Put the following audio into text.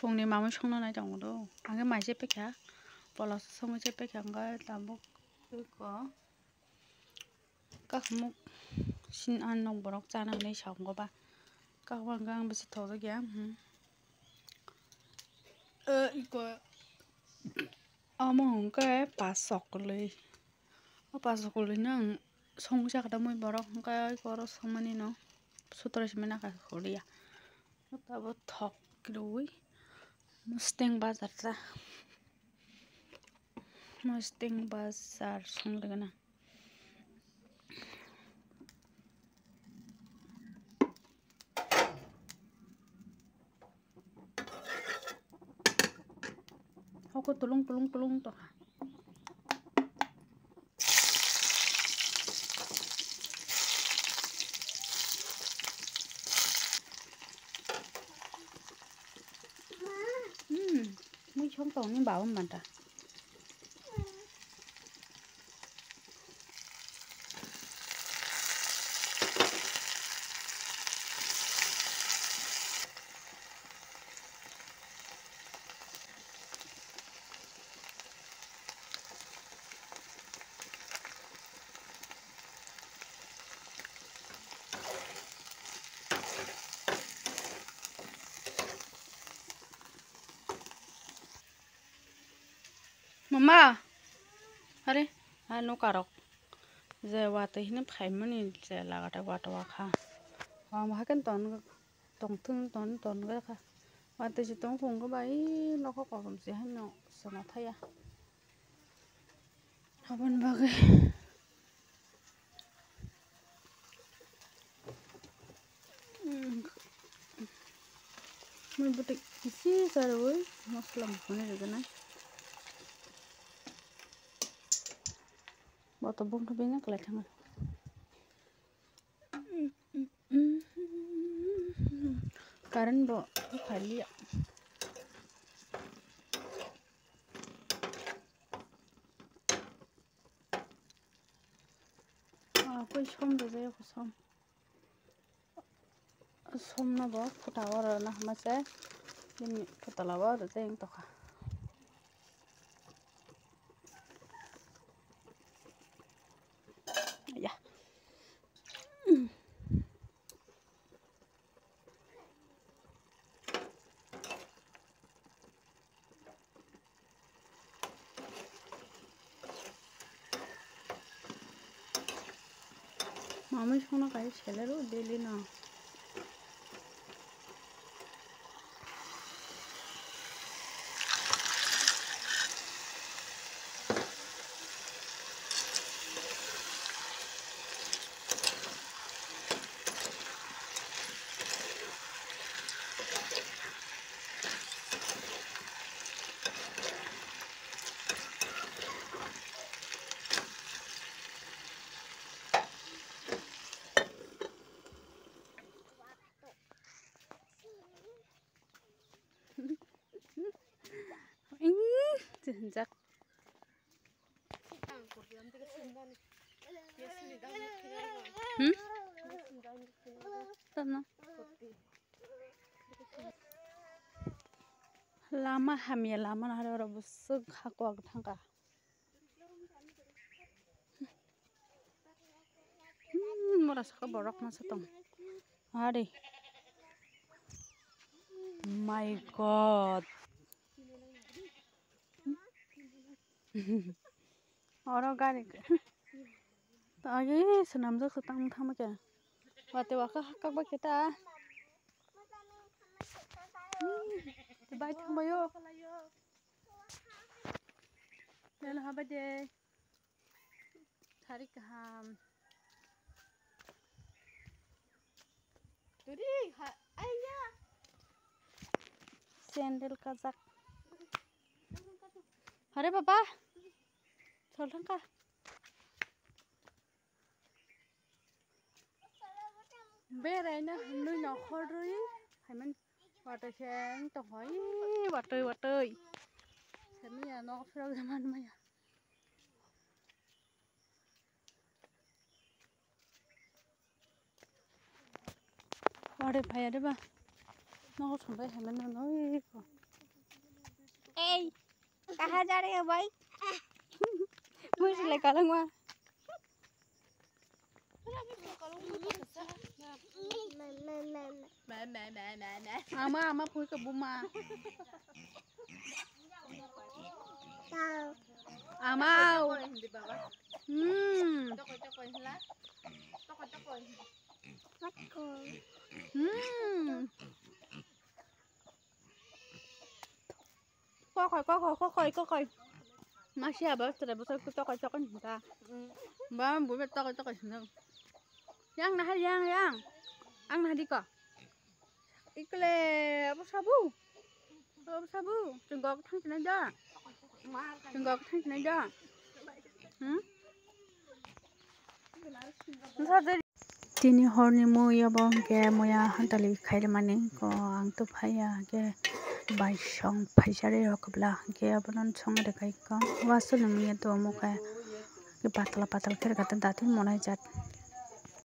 Songni mama songna nai dong do. Angge mai je pekya. Polos song je pekya angga tabuk ko. Các mục xin ăn nông borok cha nang nei song go ba. Các wang gang bisi tho do gya. Iko amo hong ka pasok le. Pasok le nang song ja kada moi borok ka ko ro somani no. Sutra semena ka kholia. Tabo thok roi. Mustang bazar ta. Mustang bazar song le na. Aku tulung toh. Mới không tông nên bảo mình ta. Mama, अरे नो कारक जे वाते हिने फाइमनि जे लागाटा वाटा वाखा हाकेन तन गा वाते जे तंग फंग बाई नखो कम जे हनो सना थाया हाबन बागे मैं बटे किसी सारे वो मसला मखने लगना Botol bom tuh banyak kelihatan. Karen bo kali ya. Aku som deh aku som. Som na bo putawar na masa ini putalawa deh yang toka. Ya. Mama şuna kayı şeyler o deli na. Sejak lama hamil lama ada orang busuk aku tangka merasa keborok masa tong hari my god orang gari tadi senam tuh setang tama kan wate waka hakak ba kita baik tang bayo dan apa deh tarik ham jadi ayah sandal kazak hari papa soalnya kah berena nu nokhori haman water seng tohoi water semi ya no frog zaman maya water paya deh ba no sampai haman no Ê, kah जा रहे हो भाई? मुझे ले करूँगा। Ama pui ke buma. Amau. Coi. Masih apa? Sudah besar kita kocok kita. Bang, buat kocok sini. Yang nah yang. Ang nah di kok. Ikle apa sabu? Tenggok thang sini aja. Tenggok thang sini aja. Tini horni muya bong ke muya hantali khair mani ko ang tu phaya ke bai song phaisare rokbla ke abonon song de kai ko wasul mi to mo ke patla ker kata datin monai jat